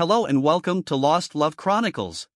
Hello and welcome to Lost Love Chronicles.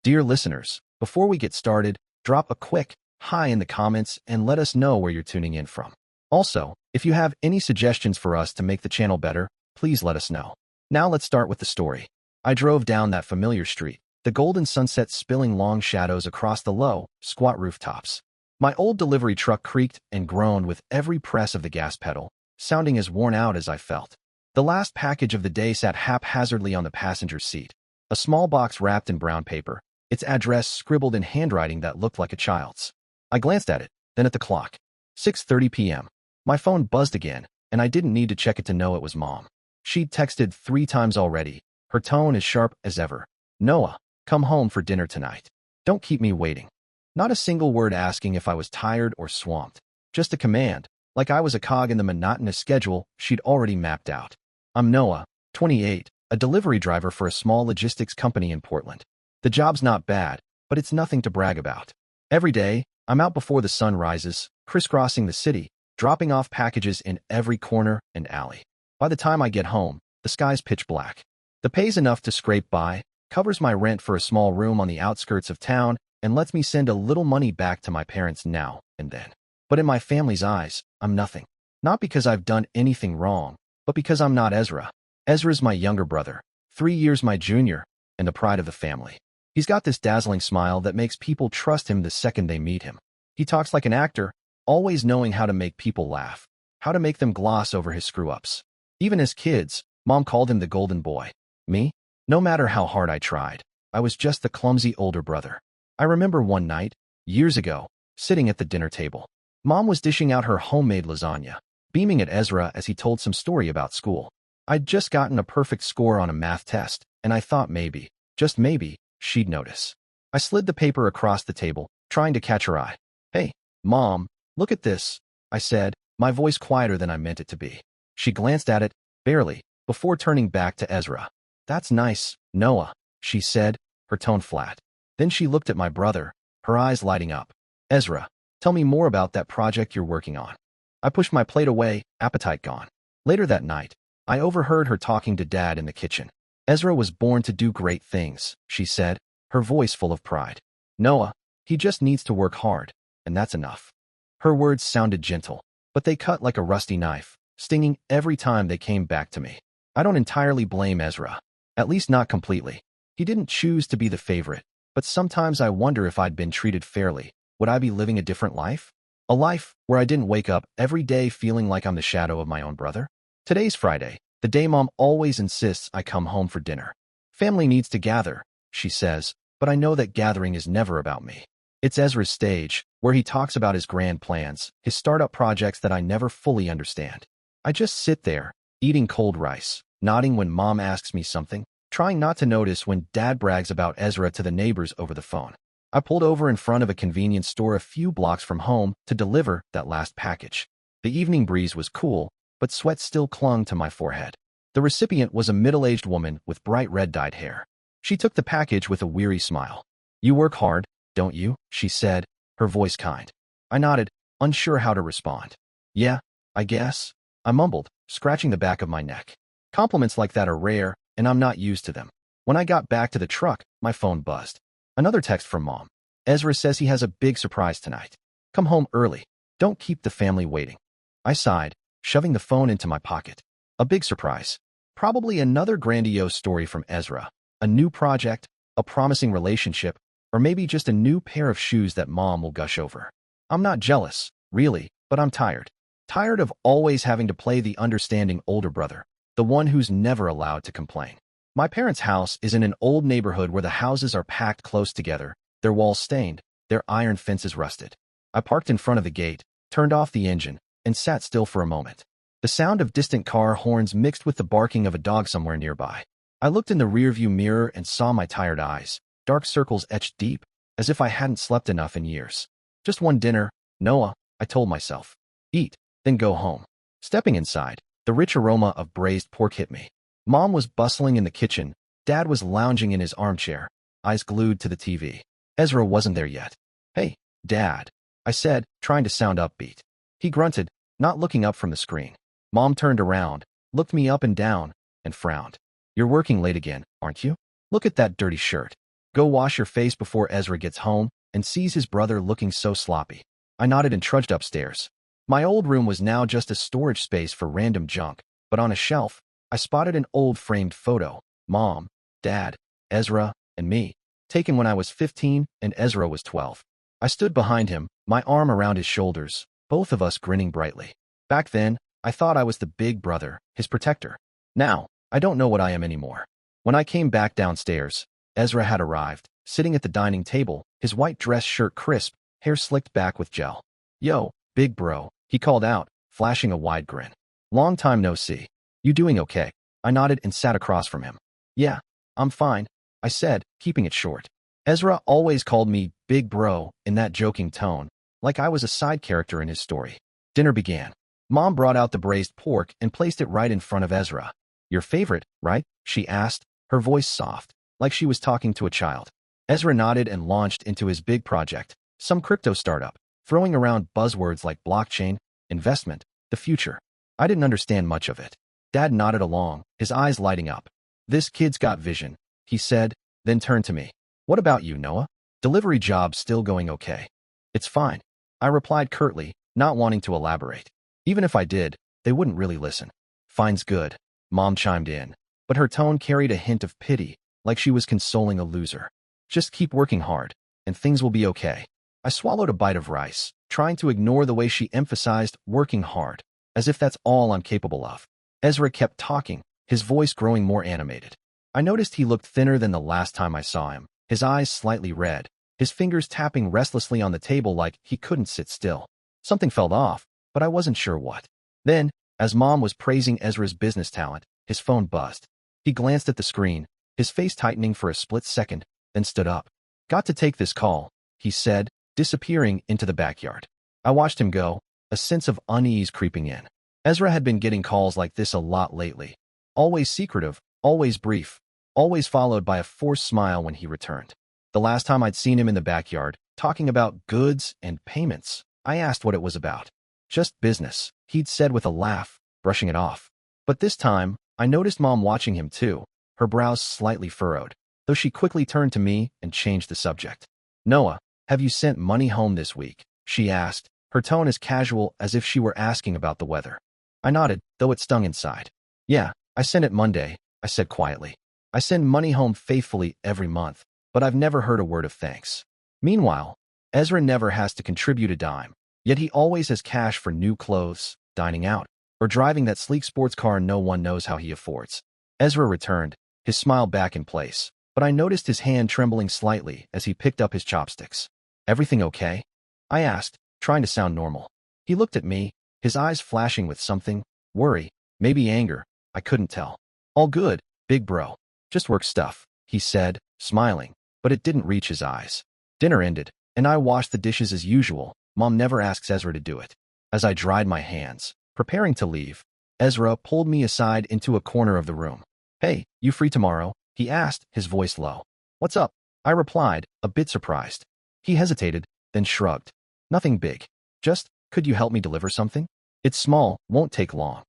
Dear listeners, before we get started, drop a quick hi in the comments and let us know where you're tuning in from. Also, if you have any suggestions for us to make the channel better, please let us know. Now let's start with the story. I drove down that familiar street, the golden sunset spilling long shadows across the low, squat rooftops. My old delivery truck creaked and groaned with every press of the gas pedal, sounding as worn out as I felt. The last package of the day sat haphazardly on the passenger seat, a small box wrapped in brown paper, its address scribbled in handwriting that looked like a child's. I glanced at it, then at the clock. 6:30 p.m. My phone buzzed again, and I didn't need to check it to know it was Mom. She'd texted 3 times already, her tone as sharp as ever. "Noah, come home for dinner tonight. Don't keep me waiting." Not a single word asking if I was tired or swamped. Just a command, like I was a cog in the monotonous schedule she'd already mapped out. I'm Noah, 28, a delivery driver for a small logistics company in Portland. The job's not bad, but it's nothing to brag about. Every day, I'm out before the sun rises, crisscrossing the city, dropping off packages in every corner and alley. By the time I get home, the sky's pitch black. The pay's enough to scrape by, covers my rent for a small room on the outskirts of town, and lets me send a little money back to my parents now and then. But in my family's eyes, I'm nothing. Not because I've done anything wrong, but because I'm not Ezra. Ezra's my younger brother, 3 years my junior, and the pride of the family. He's got this dazzling smile that makes people trust him the second they meet him. He talks like an actor, always knowing how to make people laugh, how to make them gloss over his screw-ups. Even as kids, Mom called him the golden boy. Me? No matter how hard I tried, I was just the clumsy older brother. I remember one night, years ago, sitting at the dinner table. Mom was dishing out her homemade lasagna, beaming at Ezra as he told some story about school. I'd just gotten a perfect score on a math test, and I thought maybe, just maybe, she'd notice. I slid the paper across the table, trying to catch her eye. "Hey, Mom, look at this," I said, my voice quieter than I meant it to be. She glanced at it, barely, before turning back to Ezra. "That's nice, Noah," she said, her tone flat. Then she looked at my brother, her eyes lighting up. "Ezra, tell me more about that project you're working on." I pushed my plate away, appetite gone. Later that night, I overheard her talking to Dad in the kitchen. "Ezra was born to do great things," she said, her voice full of pride. "Noah, he just needs to work hard, and that's enough." Her words sounded gentle, but they cut like a rusty knife, stinging every time they came back to me. I don't entirely blame Ezra, at least not completely. He didn't choose to be the favorite, but sometimes I wonder if I'd been treated fairly, would I be living a different life? A life where I didn't wake up every day feeling like I'm the shadow of my own brother? Today's Friday, the day Mom always insists I come home for dinner. "Family needs to gather," she says, but I know that gathering is never about me. It's Ezra's stage, where he talks about his grand plans, his startup projects that I never fully understand. I just sit there, eating cold rice, nodding when Mom asks me something, trying not to notice when Dad brags about Ezra to the neighbors over the phone. I pulled over in front of a convenience store a few blocks from home to deliver that last package. The evening breeze was cool, but sweat still clung to my forehead. The recipient was a middle-aged woman with bright red dyed hair. She took the package with a weary smile. "You work hard, don't you?" she said, her voice kind. I nodded, unsure how to respond. "Yeah, I guess," I mumbled, scratching the back of my neck. Compliments like that are rare, and I'm not used to them. When I got back to the truck, my phone buzzed. Another text from Mom. "Ezra says he has a big surprise tonight. Come home early. Don't keep the family waiting." I sighed, shoving the phone into my pocket. A big surprise. Probably another grandiose story from Ezra. A new project, a promising relationship, or maybe just a new pair of shoes that Mom will gush over. I'm not jealous, really, but I'm tired. Tired of always having to play the understanding older brother, the one who's never allowed to complain. My parents' house is in an old neighborhood where the houses are packed close together, their walls stained, their iron fences rusted. I parked in front of the gate, turned off the engine, and sat still for a moment. The sound of distant car horns mixed with the barking of a dog somewhere nearby. I looked in the rearview mirror and saw my tired eyes, dark circles etched deep, as if I hadn't slept enough in years. "Just one dinner, Noah," I told myself. "Eat, then go home." Stepping inside, the rich aroma of braised pork hit me. Mom was bustling in the kitchen, Dad was lounging in his armchair, eyes glued to the TV. Ezra wasn't there yet. "Hey, Dad," I said, trying to sound upbeat. He grunted, not looking up from the screen. Mom turned around, looked me up and down, and frowned. You're working late again, aren't you? Look at that dirty shirt. Go wash your face before Ezra gets home and sees his brother looking so sloppy. I nodded and trudged upstairs. My old room was now just a storage space for random junk, but on a shelf, I spotted an old framed photo. Mom, Dad, Ezra, and me, taken when I was 15 and Ezra was 12. I stood behind him, my arm around his shoulders, both of us grinning brightly. Back then, I thought I was the big brother, his protector. Now, I don't know what I am anymore. When I came back downstairs, Ezra had arrived, sitting at the dining table, his white dress shirt crisp, hair slicked back with gel. Yo, big bro, he called out, flashing a wide grin. Long time no see. You doing okay? I nodded and sat across from him. Yeah, I'm fine, I said, keeping it short. Ezra always called me big bro in that joking tone, like I was a side character in his story. Dinner began. Mom brought out the braised pork and placed it right in front of Ezra. Your favorite, right? She asked, her voice soft, like she was talking to a child. Ezra nodded and launched into his big project, some crypto startup, throwing around buzzwords like blockchain, investment, the future. I didn't understand much of it. Dad nodded along, his eyes lighting up. This kid's got vision, he said, then turned to me. What about you, Noah? Delivery job still going okay? It's fine, I replied curtly, not wanting to elaborate. Even if I did, they wouldn't really listen. Fine's good, Mom chimed in, but her tone carried a hint of pity, like she was consoling a loser. Just keep working hard, and things will be okay. I swallowed a bite of rice, trying to ignore the way she emphasized working hard, as if that's all I'm capable of. Ezra kept talking, his voice growing more animated. I noticed he looked thinner than the last time I saw him, his eyes slightly red, his fingers tapping restlessly on the table like he couldn't sit still. Something felt off, but I wasn't sure what. Then, as Mom was praising Ezra's business talent, his phone buzzed. He glanced at the screen, his face tightening for a split second, then stood up. Got to take this call, he said, disappearing into the backyard. I watched him go, a sense of unease creeping in. Ezra had been getting calls like this a lot lately. Always secretive, always brief, always followed by a forced smile when he returned. The last time I'd seen him in the backyard, talking about goods and payments, I asked what it was about. Just business, he'd said with a laugh, brushing it off. But this time, I noticed Mom watching him too, her brows slightly furrowed, though she quickly turned to me and changed the subject. Noah, have you sent money home this week? She asked, her tone as casual as if she were asking about the weather. I nodded, though it stung inside. Yeah, I sent it Monday, I said quietly. I send money home faithfully every month, but I've never heard a word of thanks. Meanwhile, Ezra never has to contribute a dime, yet he always has cash for new clothes, dining out, or driving that sleek sports car no one knows how he affords. Ezra returned, his smile back in place, but I noticed his hand trembling slightly as he picked up his chopsticks. Everything okay? I asked, trying to sound normal. He looked at me, his eyes flashing with something, worry, maybe anger, I couldn't tell. All good, big bro. Just work stuff, he said, smiling, but it didn't reach his eyes. Dinner ended, and I washed the dishes as usual. Mom never asks Ezra to do it. As I dried my hands, preparing to leave, Ezra pulled me aside into a corner of the room. Hey, you free tomorrow? He asked, his voice low. What's up? I replied, a bit surprised. He hesitated, then shrugged. Nothing big. Just, could you help me deliver something? It's small, won't take long.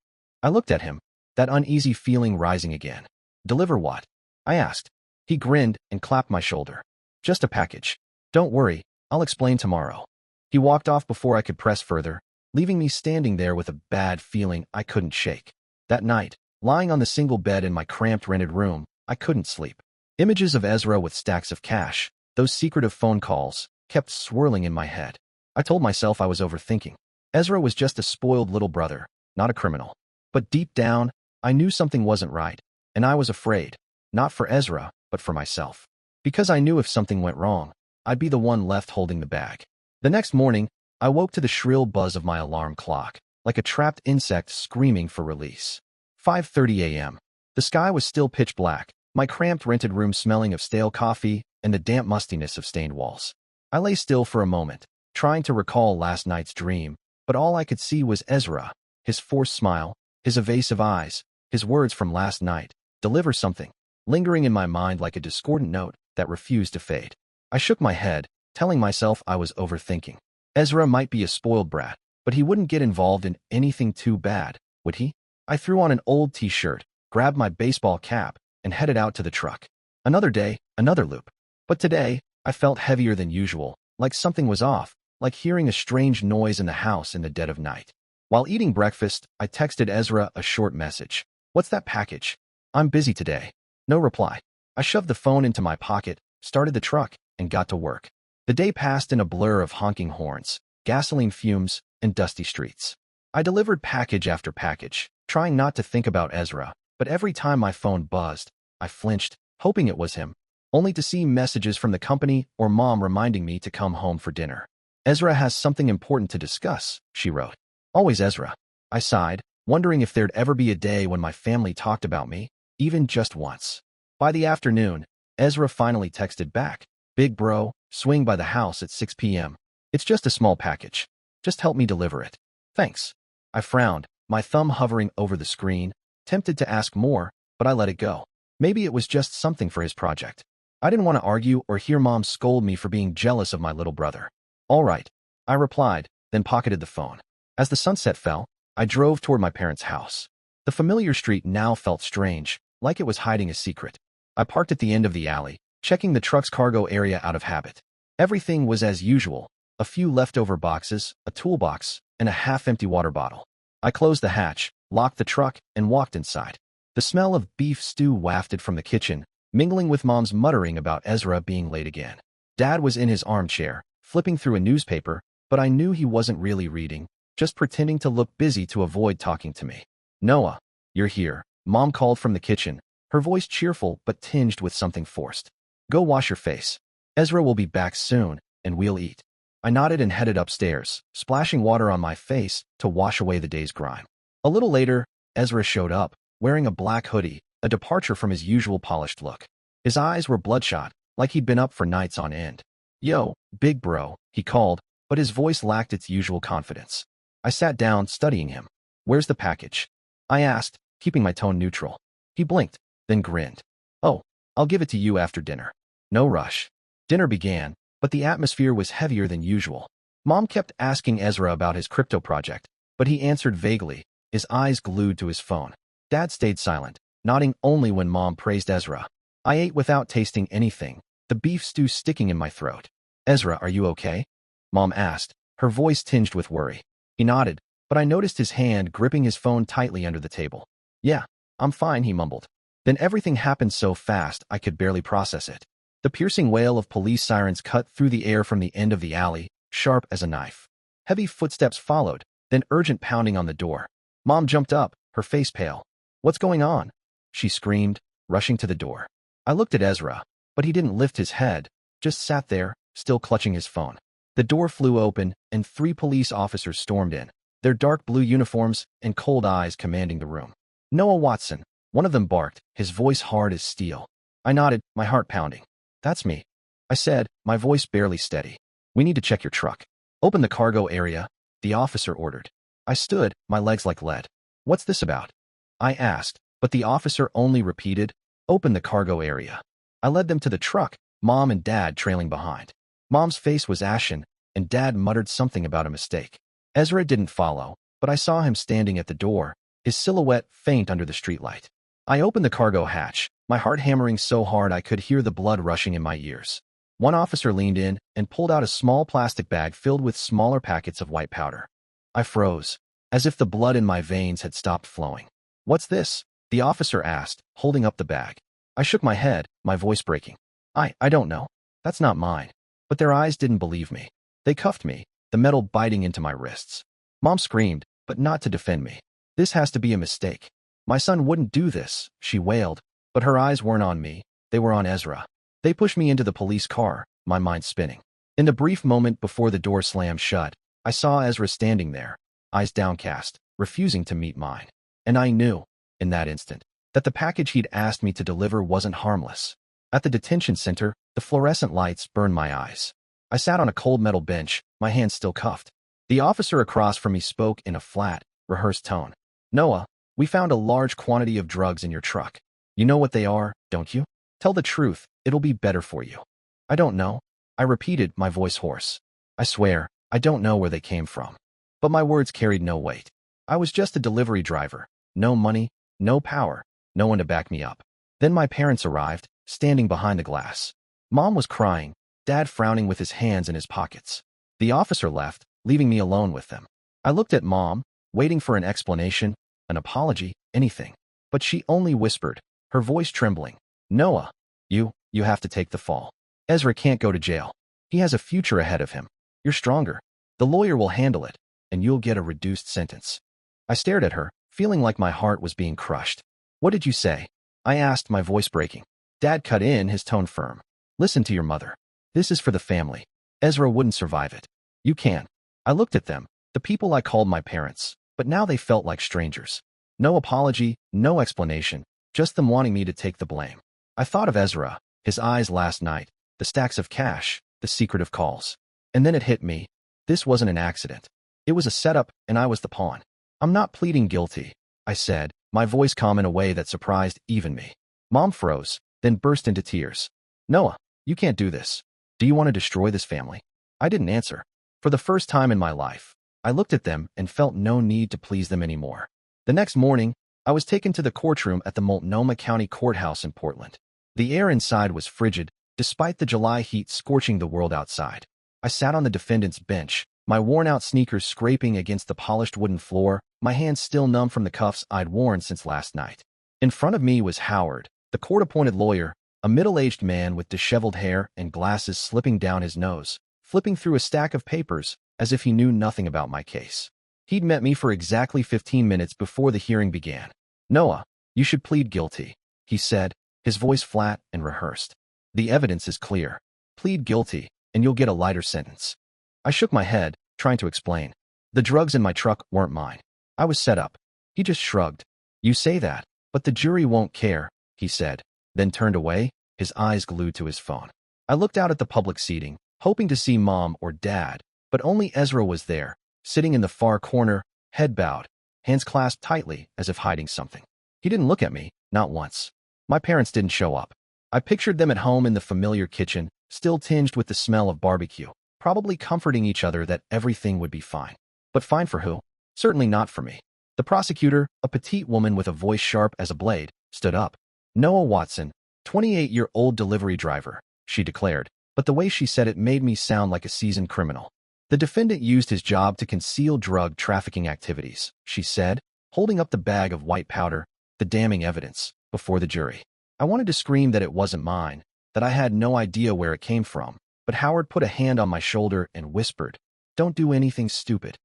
I looked at him, that uneasy feeling rising again. Deliver what? I asked. He grinned and clapped my shoulder. Just a package. Don't worry, I'll explain tomorrow. He walked off before I could press further, leaving me standing there with a bad feeling I couldn't shake. That night, lying on the single bed in my cramped rented room, I couldn't sleep. Images of Ezra with stacks of cash, those secretive phone calls, kept swirling in my head. I told myself I was overthinking. Ezra was just a spoiled little brother, not a criminal. But deep down, I knew something wasn't right, and I was afraid, not for Ezra, but for myself. Because I knew if something went wrong, I'd be the one left holding the bag. The next morning, I woke to the shrill buzz of my alarm clock, like a trapped insect screaming for release. 5:30 a.m. The sky was still pitch black, my cramped rented room smelling of stale coffee and the damp mustiness of stained walls. I lay still for a moment, trying to recall last night's dream, but all I could see was Ezra, his forced smile, his evasive eyes, his words from last night, deliver something, lingering in my mind like a discordant note that refused to fade. I shook my head, telling myself I was overthinking. Ezra might be a spoiled brat, but he wouldn't get involved in anything too bad, would he? I threw on an old t-shirt, grabbed my baseball cap, and headed out to the truck. Another day, another loop. But today, I felt heavier than usual, like something was off, like hearing a strange noise in the house in the dead of night. While eating breakfast, I texted Ezra a short message. "What's that package? I'm busy today." No reply. I shoved the phone into my pocket, started the truck, and got to work. The day passed in a blur of honking horns, gasoline fumes, and dusty streets. I delivered package after package, trying not to think about Ezra, but every time my phone buzzed, I flinched, hoping it was him, only to see messages from the company or Mom reminding me to come home for dinner. "Ezra has something important to discuss," she wrote. Always Ezra. I sighed, wondering if there'd ever be a day when my family talked about me, even just once. By the afternoon, Ezra finally texted back, "Big bro, swing by the house at 6 p.m. It's just a small package. Just help me deliver it. Thanks." I frowned, my thumb hovering over the screen, tempted to ask more, but I let it go. Maybe it was just something for his project. I didn't want to argue or hear Mom scold me for being jealous of my little brother. "All right," I replied, then pocketed the phone. As the sunset fell, I drove toward my parents' house. The familiar street now felt strange, like it was hiding a secret. I parked at the end of the alley, checking the truck's cargo area out of habit. Everything was as usual, a few leftover boxes, a toolbox, and a half-empty water bottle. I closed the hatch, locked the truck, and walked inside. The smell of beef stew wafted from the kitchen, mingling with Mom's muttering about Ezra being late again. Dad was in his armchair, flipping through a newspaper, but I knew he wasn't really reading, just pretending to look busy to avoid talking to me. "Noah, you're here," Mom called from the kitchen, her voice cheerful but tinged with something forced. "Go wash your face. Ezra will be back soon, and we'll eat." I nodded and headed upstairs, splashing water on my face to wash away the day's grime. A little later, Ezra showed up, wearing a black hoodie, a departure from his usual polished look. His eyes were bloodshot, like he'd been up for nights on end. "Yo, big bro," he called, but his voice lacked its usual confidence. I sat down, studying him. "Where's the package?" I asked, keeping my tone neutral. He blinked, then grinned. "Oh, I'll give it to you after dinner. No rush." Dinner began, but the atmosphere was heavier than usual. Mom kept asking Ezra about his crypto project, but he answered vaguely, his eyes glued to his phone. Dad stayed silent, nodding only when Mom praised Ezra. I ate without tasting anything, the beef stew sticking in my throat. "Ezra, are you okay?" Mom asked, her voice tinged with worry. He nodded, but I noticed his hand gripping his phone tightly under the table. "Yeah, I'm fine," he mumbled. Then everything happened so fast I could barely process it. The piercing wail of police sirens cut through the air from the end of the alley, sharp as a knife. Heavy footsteps followed, then urgent pounding on the door. Mom jumped up, her face pale. "What's going on?" she screamed, rushing to the door. I looked at Ezra, but he didn't lift his head, just sat there, still clutching his phone. The door flew open, and 3 police officers stormed in, their dark blue uniforms and cold eyes commanding the room. "Noah Watson," one of them barked, his voice hard as steel. I nodded, my heart pounding. "That's me," I said, my voice barely steady. "We need to check your truck." "Open the cargo area," the officer ordered. I stood, my legs like lead. "What's this about?" I asked, but the officer only repeated, "Open the cargo area." I led them to the truck, Mom and Dad trailing behind. Mom's face was ashen, and Dad muttered something about a mistake. Ezra didn't follow, but I saw him standing at the door, his silhouette faint under the streetlight. I opened the cargo hatch, my heart hammering so hard I could hear the blood rushing in my ears. One officer leaned in and pulled out a small plastic bag filled with smaller packets of white powder. I froze, as if the blood in my veins had stopped flowing. "What's this?" the officer asked, holding up the bag. I shook my head, my voice breaking. I don't know. That's not mine." But their eyes didn't believe me. They cuffed me, the metal biting into my wrists. Mom screamed, but not to defend me. "This has to be a mistake. My son wouldn't do this," she wailed, but her eyes weren't on me, they were on Ezra. They pushed me into the police car, my mind spinning. In the brief moment before the door slammed shut, I saw Ezra standing there, eyes downcast, refusing to meet mine. And I knew, in that instant, that the package he'd asked me to deliver wasn't harmless. At the detention center, the fluorescent lights burned my eyes. I sat on a cold metal bench, my hands still cuffed. The officer across from me spoke in a flat, rehearsed tone. "Noah, we found a large quantity of drugs in your truck. You know what they are, don't you? Tell the truth, it'll be better for you." "I don't know," I repeated, my voice hoarse. "I swear, I don't know where they came from." But my words carried no weight. I was just a delivery driver. No money, no power, no one to back me up. Then my parents arrived, standing behind the glass. Mom was crying, Dad frowning with his hands in his pockets. The officer left, leaving me alone with them. I looked at Mom, waiting for an explanation, an apology, anything. But she only whispered, her voice trembling, Noah, you have to take the fall. Ezra can't go to jail. He has a future ahead of him. You're stronger. The lawyer will handle it, and you'll get a reduced sentence. I stared at her, feeling like my heart was being crushed. What did you say? I asked, my voice breaking. Dad cut in, his tone firm. Listen to your mother. This is for the family. Ezra wouldn't survive it. You can. I looked at them, the people I called my parents, but now they felt like strangers. No apology, no explanation, just them wanting me to take the blame. I thought of Ezra, his eyes last night, the stacks of cash, the secretive calls. And then it hit me. This wasn't an accident. It was a setup, and I was the pawn. I'm not pleading guilty, I said, my voice calm in a way that surprised even me. Mom froze, then burst into tears. Noah, you can't do this. Do you want to destroy this family? I didn't answer. For the first time in my life, I looked at them and felt no need to please them anymore. The next morning, I was taken to the courtroom at the Multnomah County Courthouse in Portland. The air inside was frigid, despite the July heat scorching the world outside. I sat on the defendant's bench, my worn-out sneakers scraping against the polished wooden floor, my hands still numb from the cuffs I'd worn since last night. In front of me was Howard, the court-appointed lawyer, a middle-aged man with disheveled hair and glasses slipping down his nose, flipping through a stack of papers as if he knew nothing about my case. He'd met me for exactly 15 minutes before the hearing began. Noah, you should plead guilty, he said, his voice flat and rehearsed. The evidence is clear. Plead guilty, and you'll get a lighter sentence. I shook my head, trying to explain. The drugs in my truck weren't mine. I was set up. He just shrugged. You say that, but the jury won't care, he said, then turned away, his eyes glued to his phone. I looked out at the public seating, hoping to see Mom or Dad, but only Ezra was there, sitting in the far corner, head bowed, hands clasped tightly as if hiding something. He didn't look at me, not once. My parents didn't show up. I pictured them at home in the familiar kitchen, still tinged with the smell of barbecue, probably comforting each other that everything would be fine. But fine for who? Certainly not for me. The prosecutor, a petite woman with a voice sharp as a blade, stood up. Noah Watson, 28-year-old delivery driver, she declared, but the way she said it made me sound like a seasoned criminal. The defendant used his job to conceal drug trafficking activities, she said, holding up the bag of white powder, the damning evidence, before the jury. I wanted to scream that it wasn't mine, that I had no idea where it came from, but Howard put a hand on my shoulder and whispered, Don't do anything stupid.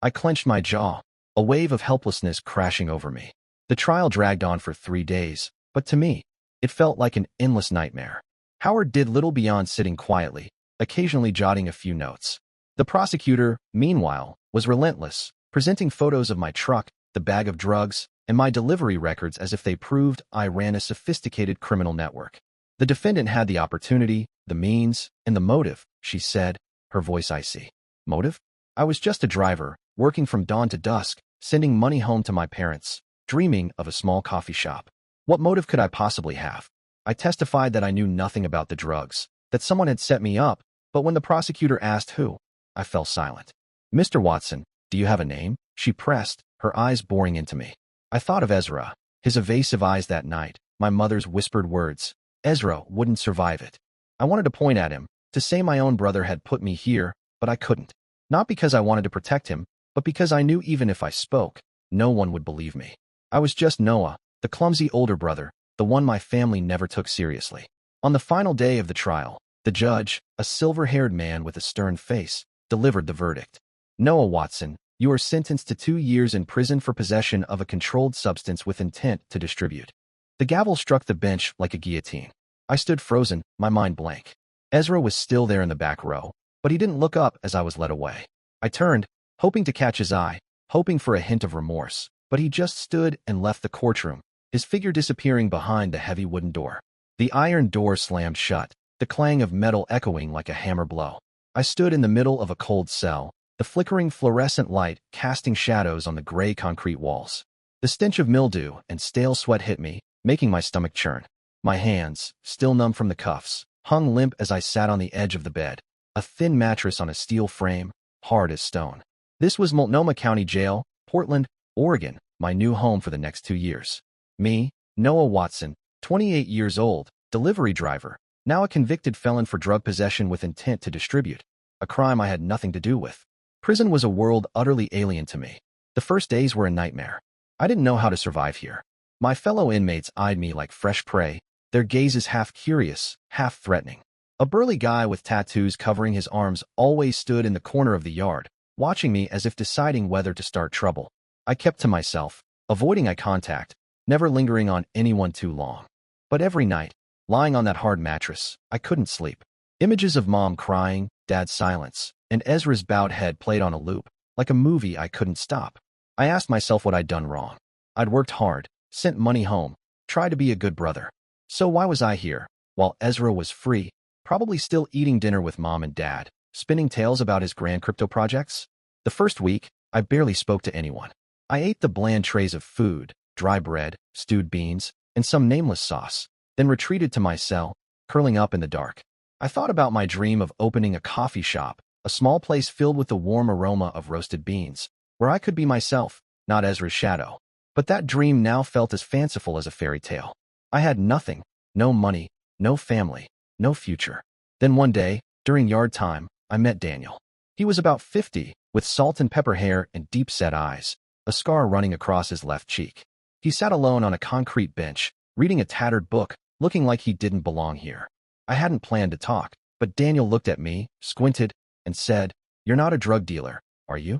I clenched my jaw, a wave of helplessness crashing over me. The trial dragged on for 3 days, but to me, it felt like an endless nightmare. Howard did little beyond sitting quietly, occasionally jotting a few notes. The prosecutor, meanwhile, was relentless, presenting photos of my truck, the bag of drugs, and my delivery records as if they proved I ran a sophisticated criminal network. The defendant had the opportunity, the means, and the motive, she said, her voice icy. Motive? I was just a driver, working from dawn to dusk, sending money home to my parents, dreaming of a small coffee shop. What motive could I possibly have? I testified that I knew nothing about the drugs, that someone had set me up, but when the prosecutor asked who, I fell silent. Mr. Watson, do you have a name? She pressed, her eyes boring into me. I thought of Ezra, his evasive eyes that night, my mother's whispered words. Ezra wouldn't survive it. I wanted to point at him, to say my own brother had put me here, but I couldn't. Not because I wanted to protect him, but because I knew even if I spoke, no one would believe me. I was just Noah, the clumsy older brother, the one my family never took seriously. On the final day of the trial, the judge, a silver-haired man with a stern face, delivered the verdict. Noah Watson, you are sentenced to 2 years in prison for possession of a controlled substance with intent to distribute. The gavel struck the bench like a guillotine. I stood frozen, my mind blank. Ezra was still there in the back row, but he didn't look up as I was led away. I turned, hoping to catch his eye, hoping for a hint of remorse, but he just stood and left the courtroom, his figure disappearing behind the heavy wooden door. The iron door slammed shut, the clang of metal echoing like a hammer blow. I stood in the middle of a cold cell, the flickering fluorescent light casting shadows on the gray concrete walls. The stench of mildew and stale sweat hit me, making my stomach churn. My hands, still numb from the cuffs, hung limp as I sat on the edge of the bed, a thin mattress on a steel frame, hard as stone. This was Multnomah County Jail, Portland, Oregon, my new home for the next 2 years. Me, Noah Watson, 28 years old, delivery driver, now a convicted felon for drug possession with intent to distribute, a crime I had nothing to do with. Prison was a world utterly alien to me. The first days were a nightmare. I didn't know how to survive here. My fellow inmates eyed me like fresh prey, their gazes half curious, half threatening. A burly guy with tattoos covering his arms always stood in the corner of the yard, watching me as if deciding whether to start trouble. I kept to myself, avoiding eye contact, never lingering on anyone too long. But every night, lying on that hard mattress, I couldn't sleep. Images of Mom crying, Dad's silence, and Ezra's bowed head played on a loop, like a movie I couldn't stop. I asked myself what I'd done wrong. I'd worked hard, sent money home, tried to be a good brother. So why was I here, while Ezra was free, probably still eating dinner with Mom and Dad, spinning tales about his grand crypto projects? The first week, I barely spoke to anyone. I ate the bland trays of food, dry bread, stewed beans, and some nameless sauce, then retreated to my cell, curling up in the dark. I thought about my dream of opening a coffee shop, a small place filled with the warm aroma of roasted beans, where I could be myself, not Ezra's shadow. But that dream now felt as fanciful as a fairy tale. I had nothing, no money, no family, no future. Then one day, during yard time, I met Daniel. He was about 50, with salt and pepper hair and deep-set eyes, a scar running across his left cheek. He sat alone on a concrete bench, reading a tattered book, looking like he didn't belong here. I hadn't planned to talk, but Daniel looked at me, squinted, and said, "You're not a drug dealer, are you?"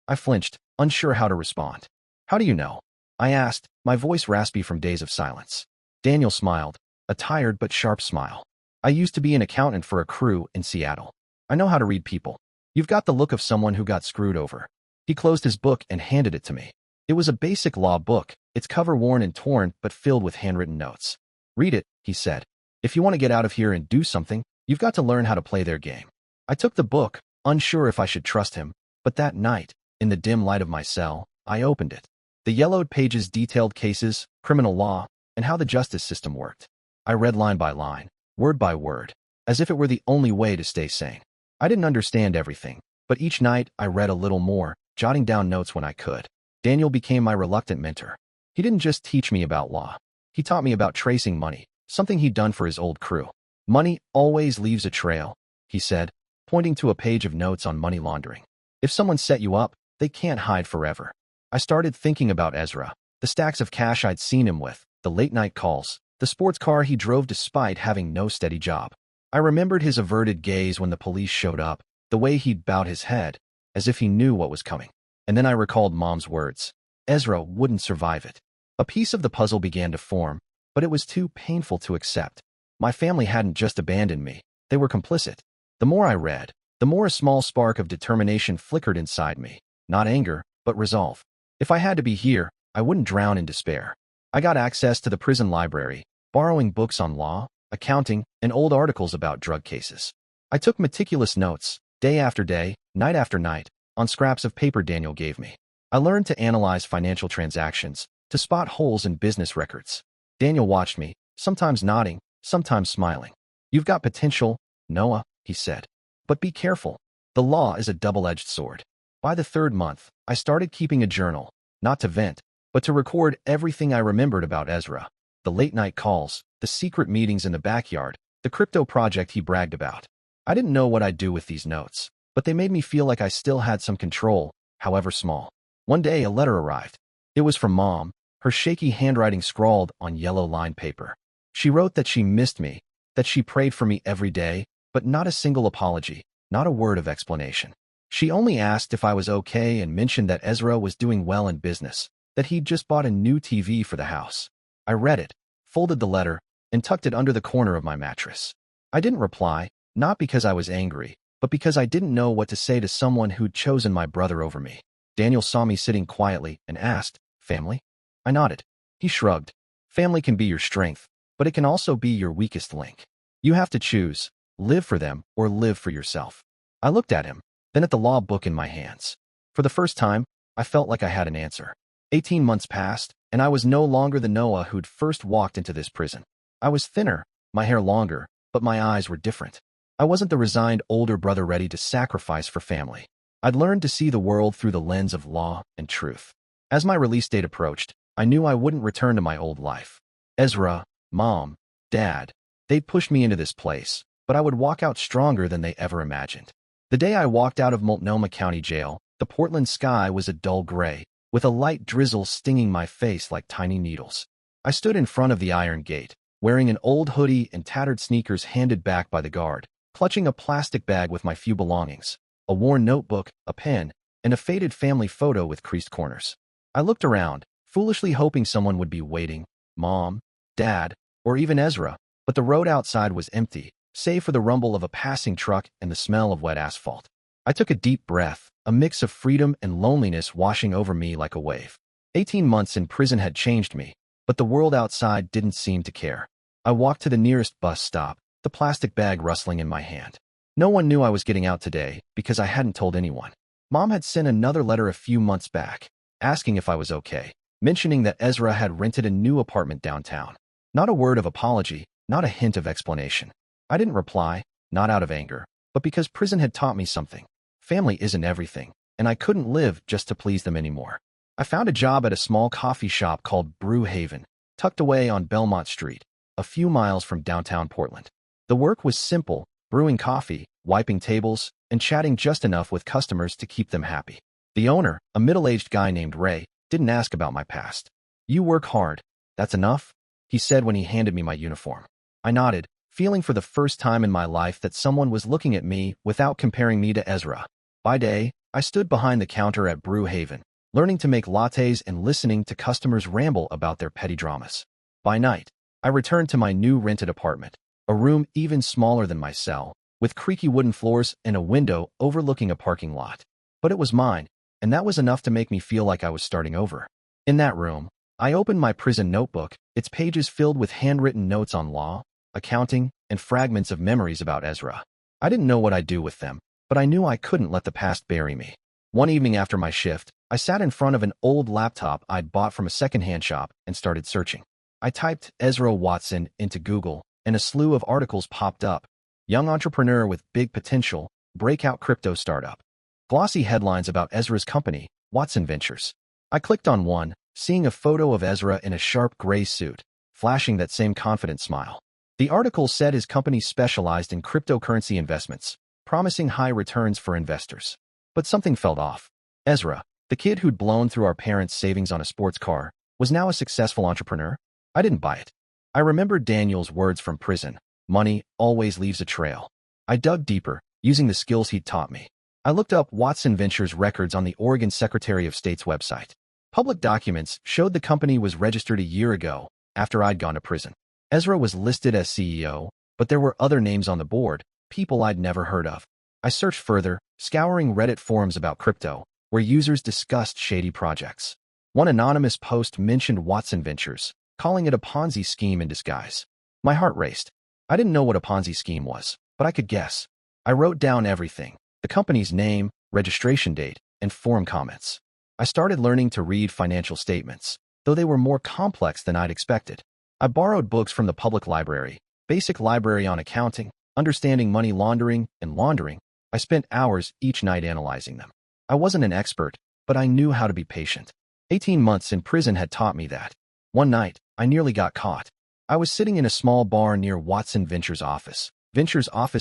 I flinched, unsure how to respond. "How do you know?" I asked, my voice raspy from days of silence. Daniel smiled, a tired but sharp smile. "I used to be an accountant for a crew in Seattle. I know how to read people. You've got the look of someone who got screwed over." He closed his book and handed it to me. It was a basic law book, its cover worn and torn but filled with handwritten notes. "Read it," he said. "If you want to get out of here and do something, you've got to learn how to play their game." I took the book, unsure if I should trust him, but that night, in the dim light of my cell, I opened it. The yellowed pages detailed cases, criminal law, and how the justice system worked. I read line by line, word by word, as if it were the only way to stay sane. I didn't understand everything, but each night I read a little more, jotting down notes when I could. Daniel became my reluctant mentor. He didn't just teach me about law. He taught me about tracing money, something he'd done for his old crew. "Money always leaves a trail," he said, pointing to a page of notes on money laundering. "If someone set you up, they can't hide forever." I started thinking about Ezra, the stacks of cash I'd seen him with, the late-night calls, the sports car he drove despite having no steady job. I remembered his averted gaze when the police showed up, the way he'd bowed his head, as if he knew what was coming. And then I recalled Mom's words. Ezra wouldn't survive it. A piece of the puzzle began to form, but it was too painful to accept. My family hadn't just abandoned me, they were complicit. The more I read, the more a small spark of determination flickered inside me. Not anger, but resolve. If I had to be here, I wouldn't drown in despair. I got access to the prison library, borrowing books on law, accounting, and old articles about drug cases. I took meticulous notes, day after day, night after night, on scraps of paper Daniel gave me. I learned to analyze financial transactions, to spot holes in business records. Daniel watched me, sometimes nodding, sometimes smiling. "You've got potential, Noah," he said. "But be careful. The law is a double-edged sword." By the third month, I started keeping a journal, not to vent, but to record everything I remembered about Ezra. The late-night calls, the secret meetings in the backyard, the crypto project he bragged about. I didn't know what I'd do with these notes, but they made me feel like I still had some control, however small. One day, a letter arrived. It was from Mom, her shaky handwriting scrawled on yellow lined paper. She wrote that she missed me, that she prayed for me every day, but not a single apology, not a word of explanation. She only asked if I was okay and mentioned that Ezra was doing well in business, that he'd just bought a new TV for the house. I read it, folded the letter, and tucked it under the corner of my mattress. I didn't reply, not because I was angry, but because I didn't know what to say to someone who'd chosen my brother over me. Daniel saw me sitting quietly and asked, "Family?" I nodded. He shrugged. "Family can be your strength, but it can also be your weakest link. You have to choose, live for them or live for yourself." I looked at him, then at the law book in my hands. For the first time, I felt like I had an answer. 18 months passed, and I was no longer the Noah who'd first walked into this prison. I was thinner, my hair longer, but my eyes were different. I wasn't the resigned older brother ready to sacrifice for family. I'd learned to see the world through the lens of law and truth. As my release date approached, I knew I wouldn't return to my old life. Ezra, Mom, Dad. They'd pushed me into this place, but I would walk out stronger than they ever imagined. The day I walked out of Multnomah County Jail, the Portland sky was a dull gray, with a light drizzle stinging my face like tiny needles. I stood in front of the iron gate, wearing an old hoodie and tattered sneakers handed back by the guard, clutching a plastic bag with my few belongings, a worn notebook, a pen, and a faded family photo with creased corners. I looked around, foolishly hoping someone would be waiting, Mom, Dad, or even Ezra, but the road outside was empty, save for the rumble of a passing truck and the smell of wet asphalt. I took a deep breath, a mix of freedom and loneliness washing over me like a wave. 18 months in prison had changed me, but the world outside didn't seem to care. I walked to the nearest bus stop, the plastic bag rustling in my hand. No one knew I was getting out today because I hadn't told anyone. Mom had sent another letter a few months back, asking if I was okay, mentioning that Ezra had rented a new apartment downtown. Not a word of apology, not a hint of explanation. I didn't reply, not out of anger, but because prison had taught me something. Family isn't everything, and I couldn't live just to please them anymore. I found a job at a small coffee shop called Brew Haven, tucked away on Belmont Street, a few miles from downtown Portland. The work was simple, brewing coffee, wiping tables, and chatting just enough with customers to keep them happy. The owner, a middle-aged guy named Ray, didn't ask about my past. "You work hard. That's enough?" he said when he handed me my uniform. I nodded, feeling for the first time in my life that someone was looking at me without comparing me to Ezra. By day, I stood behind the counter at Brew Haven, learning to make lattes and listening to customers ramble about their petty dramas. By night, I returned to my new rented apartment, a room even smaller than my cell, with creaky wooden floors and a window overlooking a parking lot. But it was mine, and that was enough to make me feel like I was starting over. In that room, I opened my prison notebook, its pages filled with handwritten notes on law, accounting, and fragments of memories about Ezra. I didn't know what I'd do with them, but I knew I couldn't let the past bury me. One evening after my shift, I sat in front of an old laptop I'd bought from a secondhand shop and started searching. I typed Ezra Watson into Google, and a slew of articles popped up. Young entrepreneur with big potential, breakout crypto startup. Glossy headlines about Ezra's company, Watson Ventures. I clicked on one, seeing a photo of Ezra in a sharp gray suit, flashing that same confident smile. The article said his company specialized in cryptocurrency investments, promising high returns for investors. But something felt off. Ezra, the kid who'd blown through our parents' savings on a sports car, was now a successful entrepreneur? I didn't buy it. I remembered Daniel's words from prison, "Money always leaves a trail." I dug deeper, using the skills he'd taught me. I looked up Watson Ventures records on the Oregon Secretary of State's website. Public documents showed the company was registered a year ago, after I'd gone to prison. Ezra was listed as CEO, but there were other names on the board, people I'd never heard of. I searched further, scouring Reddit forums about crypto, where users discussed shady projects. One anonymous post mentioned Watson Ventures, calling it a Ponzi scheme in disguise. My heart raced. I didn't know what a Ponzi scheme was, but I could guess. I wrote down everything, the company's name, registration date, and forum comments. I started learning to read financial statements, though they were more complex than I'd expected. I borrowed books from the public library, Basic Library on Accounting, Understanding Money Laundering, and Laundering. I spent hours each night analyzing them. I wasn't an expert, but I knew how to be patient. 18 months in prison had taught me that. One night, I nearly got caught. I was sitting in a small bar near Watson Ventures' office.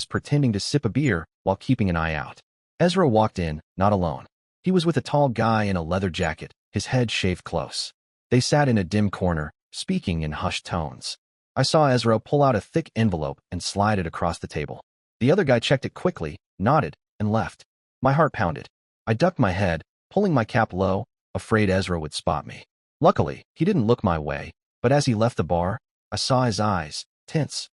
Pretending to sip a beer while keeping an eye out. Ezra walked in, not alone. He was with a tall guy in a leather jacket, his head shaved close. They sat in a dim corner, speaking in hushed tones. I saw Ezra pull out a thick envelope and slide it across the table. The other guy checked it quickly, nodded, and left. My heart pounded. I ducked my head, pulling my cap low, afraid Ezra would spot me. Luckily, he didn't look my way, but as he left the bar, I saw his eyes tense,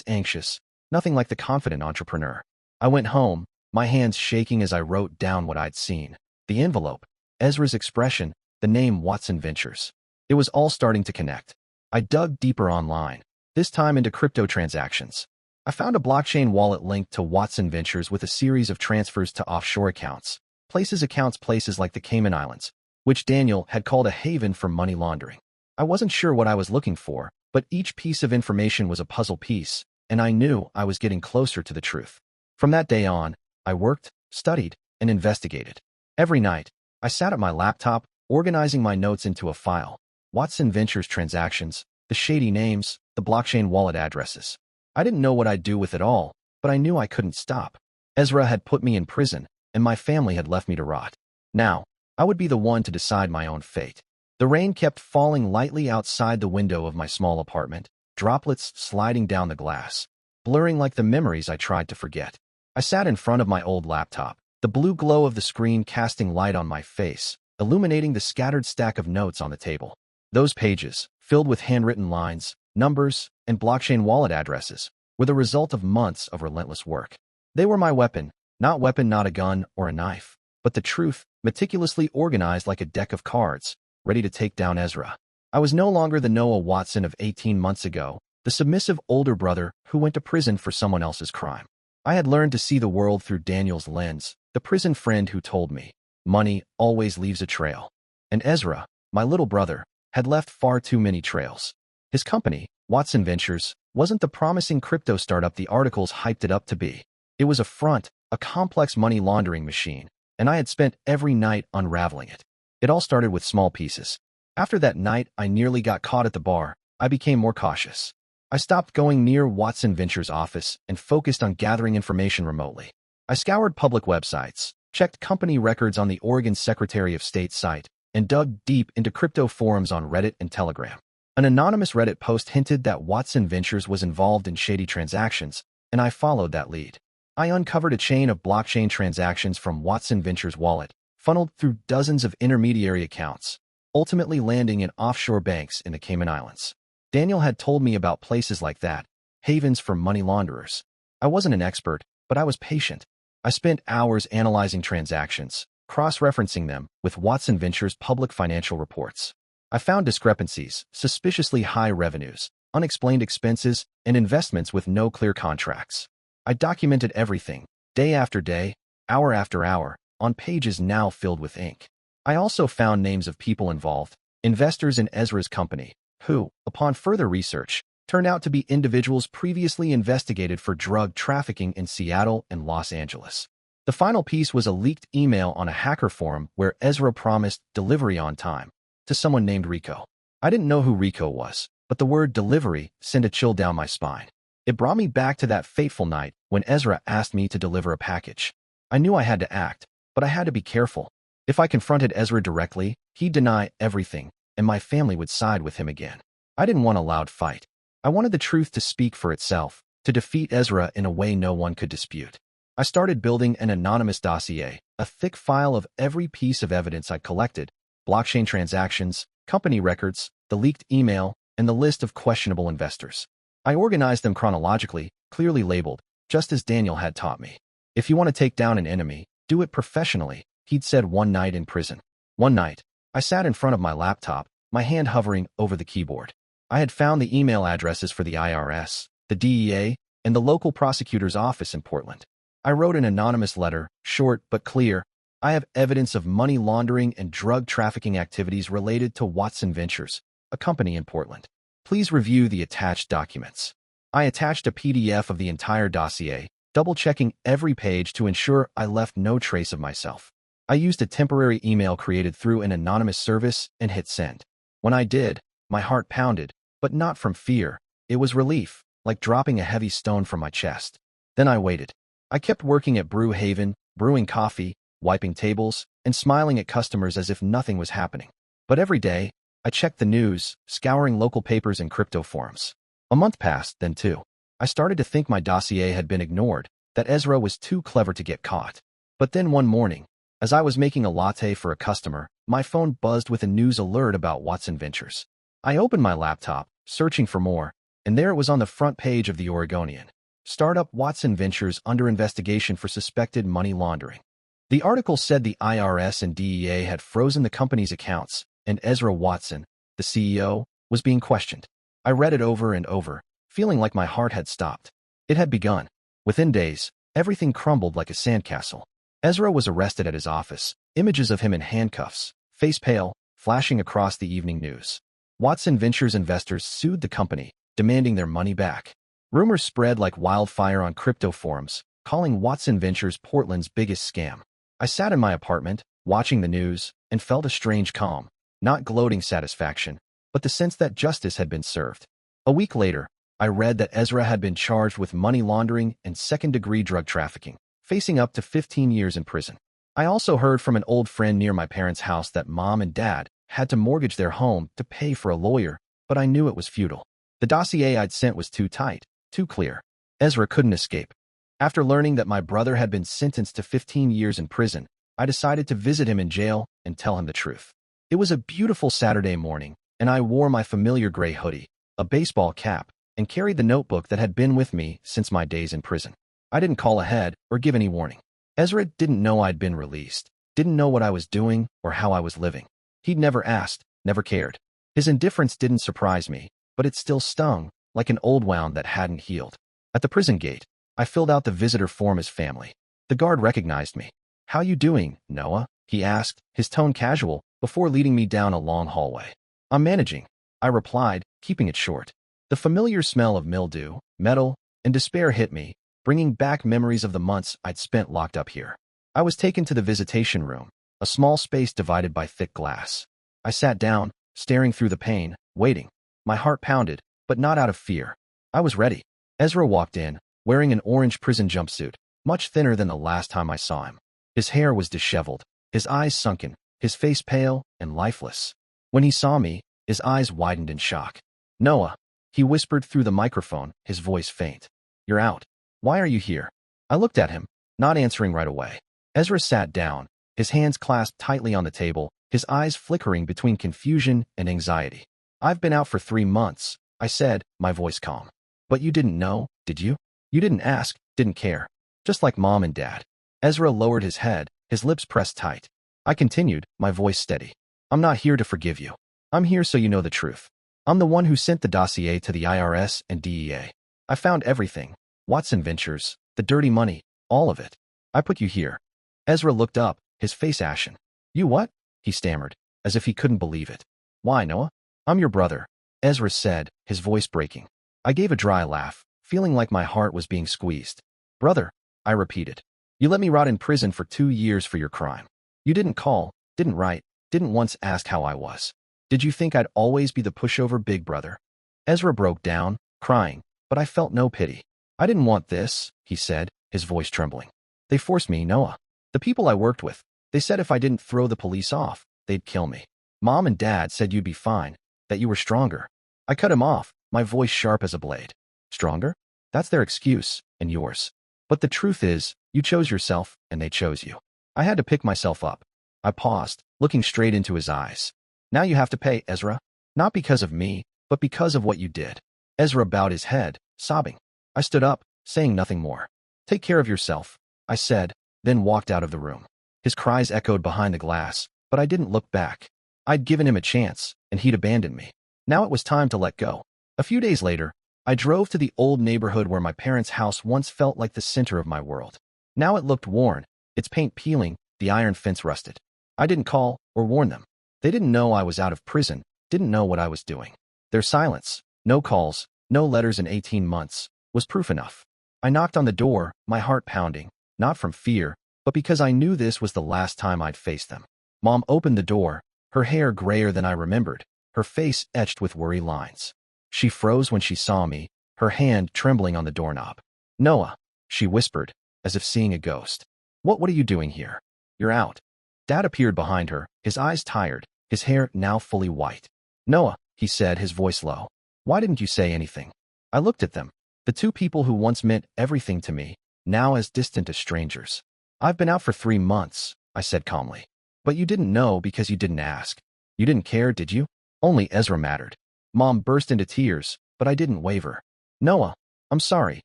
anxious, nothing like the confident entrepreneur. I went home, my hands shaking as I wrote down what I'd seen. The envelope, Ezra's expression, the name Watson Ventures. It was all starting to connect. I dug deeper online, this time into crypto transactions. I found a blockchain wallet linked to Watson Ventures with a series of transfers to offshore accounts, places like the Cayman Islands, which Daniel had called a haven for money laundering. I wasn't sure what I was looking for, but each piece of information was a puzzle piece, and I knew I was getting closer to the truth. From that day on, I worked, studied, and investigated. Every night, I sat at my laptop, organizing my notes into a file. Watson Ventures transactions, The shady names, the blockchain wallet addresses. I didn't know what I'd do with it all, but I knew I couldn't stop. Ezra had put me in prison, and my family had left me to rot. Now, I would be the one to decide my own fate. The rain kept falling lightly outside the window of my small apartment, droplets sliding down the glass, blurring like the memories I tried to forget. I sat in front of my old laptop, the blue glow of the screen casting light on my face, illuminating the scattered stack of notes on the table. Those pages, filled with handwritten lines, numbers, and blockchain wallet addresses, were the result of months of relentless work. They were my weapon, not a gun or a knife, but the truth, meticulously organized like a deck of cards, ready to take down Ezra. I was no longer the Noah Watson of 18 months ago, the submissive older brother who went to prison for someone else's crime. I had learned to see the world through Daniel's lens, the prison friend who told me, money always leaves a trail. And Ezra, my little brother, had left far too many trails. His company, Watson Ventures, wasn't the promising crypto startup the articles hyped it up to be. It was a front, a complex money laundering machine, and I had spent every night unraveling it. It all started with small pieces. After that night I nearly got caught at the bar, I became more cautious. I stopped going near Watson Ventures' office and focused on gathering information remotely. I scoured public websites, checked company records on the Oregon Secretary of State's site, and dug deep into crypto forums on Reddit and Telegram. An anonymous Reddit post hinted that Watson Ventures was involved in shady transactions, and I followed that lead. I uncovered a chain of blockchain transactions from Watson Ventures' wallet, funneled through dozens of intermediary accounts, ultimately landing in offshore banks in the Cayman Islands. Daniel had told me about places like that, havens for money launderers. I wasn't an expert, but I was patient. I spent hours analyzing transactions, cross-referencing them with Watson Ventures' public financial reports. I found discrepancies, suspiciously high revenues, unexplained expenses, and investments with no clear contracts. I documented everything, day after day, hour after hour, on pages now filled with ink. I also found names of people involved, investors in Ezra's company, who, upon further research, turned out to be individuals previously investigated for drug trafficking in Seattle and Los Angeles. The final piece was a leaked email on a hacker forum where Ezra promised delivery on time to someone named Rico. I didn't know who Rico was, but the word delivery sent a chill down my spine. It brought me back to that fateful night when Ezra asked me to deliver a package. I knew I had to act, but I had to be careful. If I confronted Ezra directly, he'd deny everything, and my family would side with him again. I didn't want a loud fight. I wanted the truth to speak for itself, to defeat Ezra in a way no one could dispute. I started building an anonymous dossier, a thick file of every piece of evidence I'd collected, blockchain transactions, company records, the leaked email, and the list of questionable investors. I organized them chronologically, clearly labeled, just as Daniel had taught me. If you want to take down an enemy, do it professionally, he'd said one night in prison. One night, I sat in front of my laptop, my hand hovering over the keyboard. I had found the email addresses for the IRS, the DEA, and the local prosecutor's office in Portland. I wrote an anonymous letter, short but clear. I have evidence of money laundering and drug trafficking activities related to Watson Ventures, a company in Portland. Please review the attached documents. I attached a PDF of the entire dossier, double-checking every page to ensure I left no trace of myself. I used a temporary email created through an anonymous service and hit send. When I did, my heart pounded, but not from fear. It was relief, like dropping a heavy stone from my chest. Then I waited. I kept working at Brew Haven, brewing coffee, wiping tables, and smiling at customers as if nothing was happening. But every day, I checked the news, scouring local papers and crypto forums. A month passed, then two. I started to think my dossier had been ignored, that Ezra was too clever to get caught. But then one morning, as I was making a latte for a customer, my phone buzzed with a news alert about Watson Ventures. I opened my laptop, searching for more, and there it was on the front page of the Oregonian. Startup Watson Ventures under investigation for suspected money laundering. The article said the IRS and DEA had frozen the company's accounts, and Ezra Watson, the CEO, was being questioned. I read it over and over, feeling like my heart had stopped. It had begun. Within days, everything crumbled like a sandcastle. Ezra was arrested at his office, images of him in handcuffs, face pale, flashing across the evening news. Watson Ventures investors sued the company, demanding their money back. Rumors spread like wildfire on crypto forums, calling Watson Ventures Portland's biggest scam. I sat in my apartment, watching the news, and felt a strange calm. Not gloating satisfaction, but the sense that justice had been served. A week later, I read that Ezra had been charged with money laundering and second-degree drug trafficking, facing up to 15 years in prison. I also heard from an old friend near my parents' house that Mom and Dad had to mortgage their home to pay for a lawyer, but I knew it was futile. The dossier I'd sent was too tight, too clear. Ezra couldn't escape. After learning that my brother had been sentenced to 15 years in prison, I decided to visit him in jail and tell him the truth. It was a beautiful Saturday morning, and I wore my familiar gray hoodie, a baseball cap, and carried the notebook that had been with me since my days in prison. I didn't call ahead or give any warning. Ezra didn't know I'd been released, didn't know what I was doing or how I was living. He'd never asked, never cared. His indifference didn't surprise me, but it still stung, like an old wound that hadn't healed. At the prison gate, I filled out the visitor form as family. The guard recognized me. "How you doing, Noah?" he asked, his tone casual, before leading me down a long hallway. "I'm managing," I replied, keeping it short. The familiar smell of mildew, metal, and despair hit me, bringing back memories of the months I'd spent locked up here. I was taken to the visitation room, a small space divided by thick glass. I sat down, staring through the pane, waiting. My heart pounded, but not out of fear. I was ready. Ezra walked in, wearing an orange prison jumpsuit, much thinner than the last time I saw him. His hair was disheveled, his eyes sunken, his face pale and lifeless. When he saw me, his eyes widened in shock. "Noah," he whispered through the microphone, his voice faint. "You're out. Why are you here?" I looked at him, not answering right away. Ezra sat down, his hands clasped tightly on the table, his eyes flickering between confusion and anxiety. "I've been out for 3 months," I said, my voice calm. "But you didn't know, did you? You didn't ask, didn't care. Just like Mom and Dad." Ezra lowered his head, his lips pressed tight. I continued, my voice steady. "I'm not here to forgive you. I'm here so you know the truth. I'm the one who sent the dossier to the IRS and DEA. I found everything. Watson Ventures, the dirty money, all of it. I put you here." Ezra looked up, his face ashen. "You what?" he stammered, as if he couldn't believe it. "Why, Noah? I'm your brother," Ezra said, his voice breaking. I gave a dry laugh, feeling like my heart was being squeezed. "Brother," I repeated. "You let me rot in prison for 2 years for your crime. You didn't call, didn't write, didn't once ask how I was. Did you think I'd always be the pushover big brother?" Ezra broke down, crying, but I felt no pity. "I didn't want this," he said, his voice trembling. "They forced me, Noah. The people I worked with, they said if I didn't throw the police off, they'd kill me. Mom and Dad said you'd be fine, that you were stronger." I cut him off, my voice sharp as a blade. "Stronger? That's their excuse, and yours. But the truth is, you chose yourself, and they chose you." I had to pick myself up. I paused, looking straight into his eyes. "Now you have to pay, Ezra. Not because of me, but because of what you did." Ezra bowed his head, sobbing. I stood up, saying nothing more. "Take care of yourself," I said, then walked out of the room. His cries echoed behind the glass, but I didn't look back. I'd given him a chance, and he'd abandoned me. Now it was time to let go. A few days later, I drove to the old neighborhood where my parents' house once felt like the center of my world. Now it looked worn, its paint peeling, the iron fence rusted. I didn't call or warn them. They didn't know I was out of prison, didn't know what I was doing. Their silence, no calls, no letters in 18 months, was proof enough. I knocked on the door, my heart pounding, not from fear, but because I knew this was the last time I'd face them. Mom opened the door, her hair grayer than I remembered, her face etched with worry lines. She froze when she saw me, her hand trembling on the doorknob. "Noah," she whispered, as if seeing a ghost. What are you doing here? You're out." Dad appeared behind her, his eyes tired, his hair now fully white. "Noah," he said, his voice low. "Why didn't you say anything?" I looked at them, the two people who once meant everything to me, now as distant as strangers. "I've been out for 3 months," I said calmly. "But you didn't know because you didn't ask. You didn't care, did you?" Only Ezra mattered. Mom burst into tears, but I didn't waver. "Noah, I'm sorry,"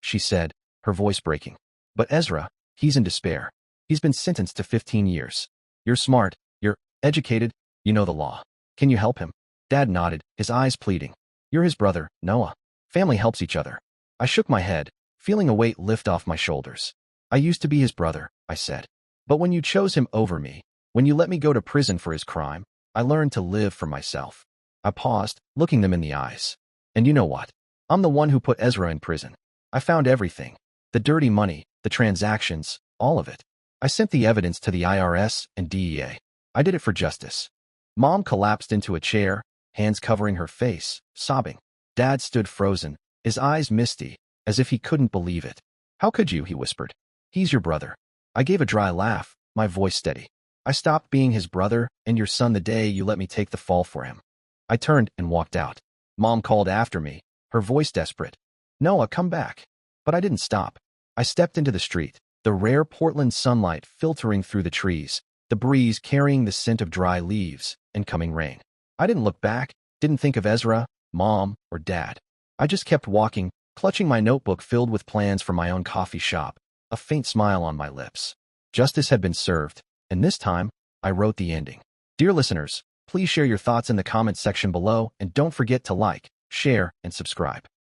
she said, her voice breaking. "But Ezra, he's in despair. He's been sentenced to 15 years. You're smart, you're educated, you know the law. Can you help him?" Dad nodded, his eyes pleading. "You're his brother, Noah. Family helps each other." I shook my head, feeling a weight lift off my shoulders. "I used to be his brother," I said. "But when you chose him over me, when you let me go to prison for his crime, I learned to live for myself." I paused, looking them in the eyes. "And you know what? I'm the one who put Ezra in prison. I found everything. The dirty money, the transactions, all of it. I sent the evidence to the IRS and DEA. I did it for justice." Mom collapsed into a chair, hands covering her face, sobbing. Dad stood frozen, his eyes misty, as if he couldn't believe it. "How could you?" he whispered. "He's your brother." I gave a dry laugh, my voice steady. "I stopped being his brother and your son the day you let me take the fall for him." I turned and walked out. Mom called after me, her voice desperate. "Noah, come back." But I didn't stop. I stepped into the street, the rare Portland sunlight filtering through the trees, the breeze carrying the scent of dry leaves and coming rain. I didn't look back, didn't think of Ezra, Mom, or Dad. I just kept walking, clutching my notebook filled with plans for my own coffee shop, a faint smile on my lips. Justice had been served, and this time, I wrote the ending. Dear listeners, please share your thoughts in the comments section below and don't forget to like, share, and subscribe.